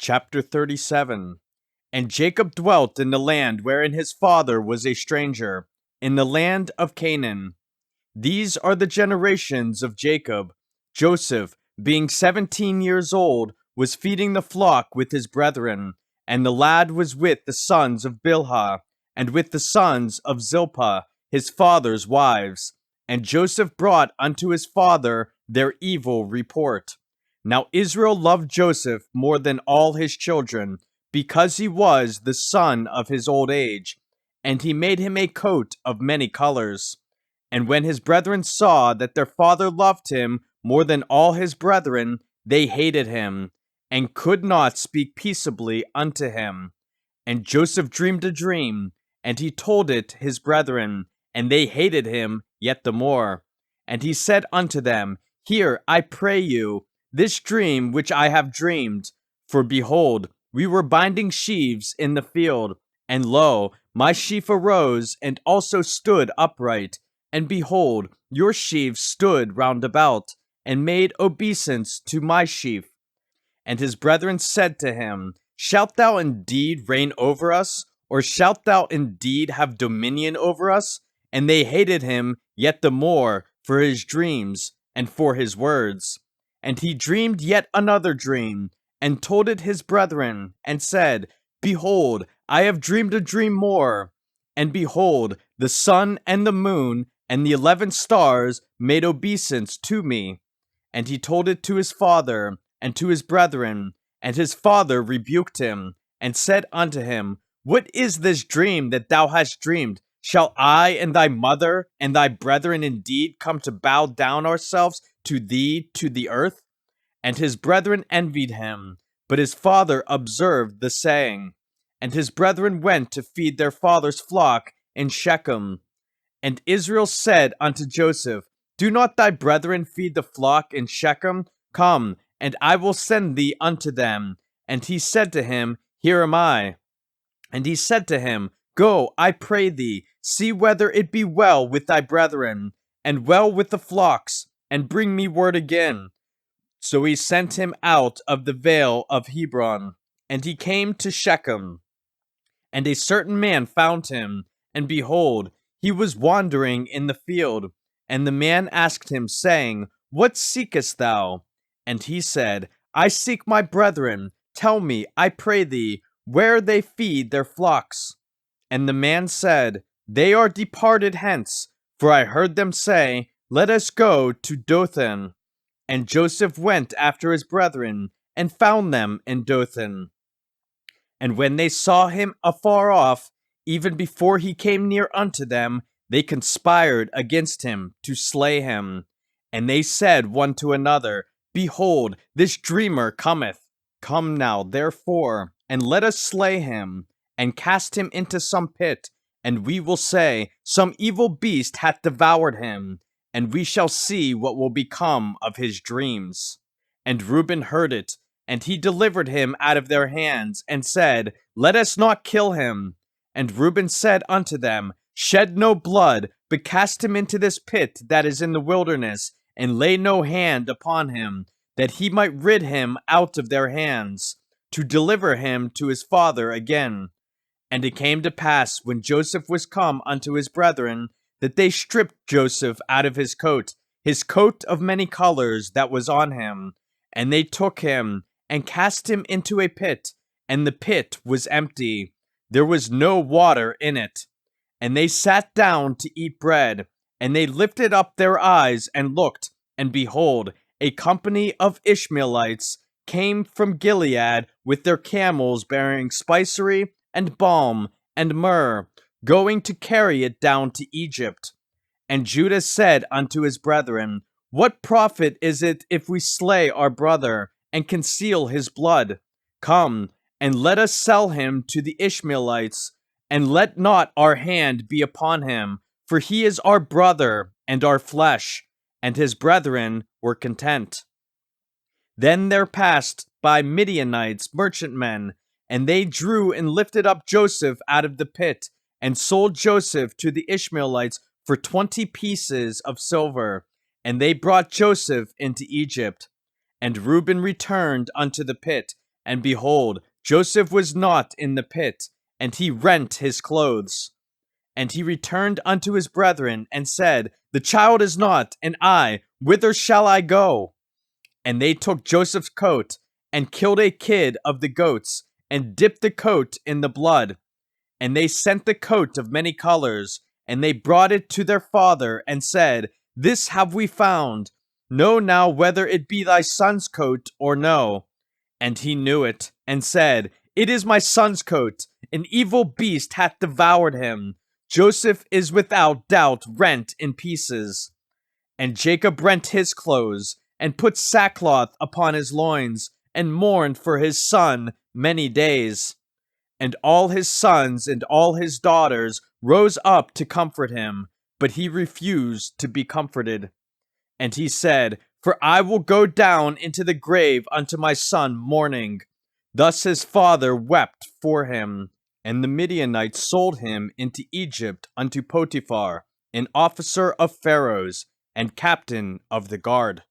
Chapter 37. And Jacob dwelt in the land wherein his father was a stranger, in the land of Canaan. These are the generations of Jacob. Joseph, being 17 years old, was feeding the flock with his brethren, and the lad was with the sons of Bilhah, and with the sons of Zilpah, his father's wives. And Joseph brought unto his father their evil report. Now Israel loved Joseph more than all his children, because he was the son of his old age, and he made him a coat of many colors. And when his brethren saw that their father loved him more than all his brethren, they hated him, and could not speak peaceably unto him. And Joseph dreamed a dream, and he told it his brethren, and they hated him yet the more. And he said unto them, Hear, I pray you, this dream which I have dreamed. For behold, we were binding sheaves in the field, and lo, my sheaf arose and also stood upright. And behold, your sheaves stood round about, and made obeisance to my sheaf. And his brethren said to him, Shalt thou indeed reign over us, or shalt thou indeed have dominion over us? And they hated him yet the more for his dreams and for his words. And he dreamed yet another dream, and told it his brethren, and said, Behold, I have dreamed a dream more. And behold, the sun and the moon and the 11 stars made obeisance to me. And he told it to his father and to his brethren, and his father rebuked him, and said unto him, What is this dream that thou hast dreamed? Shall I and thy mother and thy brethren indeed come to bow down ourselves to thee to the earth? And his brethren envied him, but his father observed the saying. And his brethren went to feed their father's flock in Shechem. And Israel said unto Joseph, Do not thy brethren feed the flock in Shechem? Come, and I will send thee unto them. And he said to him, Here am I. And he said to him, Go, I pray thee, see whether it be well with thy brethren, and well with the flocks, and bring me word again. So he sent him out of the vale of Hebron, and he came to Shechem. And a certain man found him, and behold, he was wandering in the field. And the man asked him, saying, What seekest thou? And he said, I seek my brethren. Tell me, I pray thee, where they feed their flocks. And the man said, They are departed hence, for I heard them say, Let us go to Dothan. And Joseph went after his brethren, and found them in Dothan. And when they saw him afar off, even before he came near unto them, they conspired against him to slay him. And they said one to another, Behold, this dreamer cometh. Come now, therefore, and let us slay him, and cast him into some pit, and we will say, Some evil beast hath devoured him, and we shall see what will become of his dreams. And Reuben heard it, and he delivered him out of their hands, and said, Let us not kill him. And Reuben said unto them, Shed no blood, but cast him into this pit that is in the wilderness, and lay no hand upon him, that he might rid him out of their hands, to deliver him to his father again. And it came to pass, when Joseph was come unto his brethren, that they stripped Joseph out of his coat of many colors that was on him. And they took him, and cast him into a pit, and the pit was empty. There was no water in it. And they sat down to eat bread, and they lifted up their eyes and looked, and behold, a company of Ishmaelites came from Gilead with their camels bearing spicery and balm and myrrh, going to carry it down to Egypt. And Judah said unto his brethren, What profit is it if we slay our brother, and conceal his blood? Come, and let us sell him to the Ishmaelites, and let not our hand be upon him, for he is our brother and our flesh. And his brethren were content. Then there passed by Midianites merchantmen, and they drew and lifted up Joseph out of the pit, and sold Joseph to the Ishmaelites for 20 pieces of silver. And they brought Joseph into Egypt. And Reuben returned unto the pit, And behold, Joseph was not in the pit, and he rent his clothes. And he returned unto his brethren, and said, The child is not, and I, whither shall I go? And they took Joseph's coat, and killed a kid of the goats, and dipped the coat in the blood. And they sent the coat of many colors, and they brought it to their father, and said, This have we found. Know now whether it be thy son's coat or no. And he knew it, and said, It is my son's coat. An evil beast hath devoured him. Joseph is without doubt rent in pieces. And Jacob rent his clothes, and put sackcloth upon his loins, and mourned for his son many days. And all his sons and all his daughters rose up to comfort him, but he refused to be comforted. And he said, For I will go down into the grave unto my son mourning. Thus his father wept for him. And the Midianites sold him into Egypt unto Potiphar, an officer of Pharaoh's, and captain of the guard.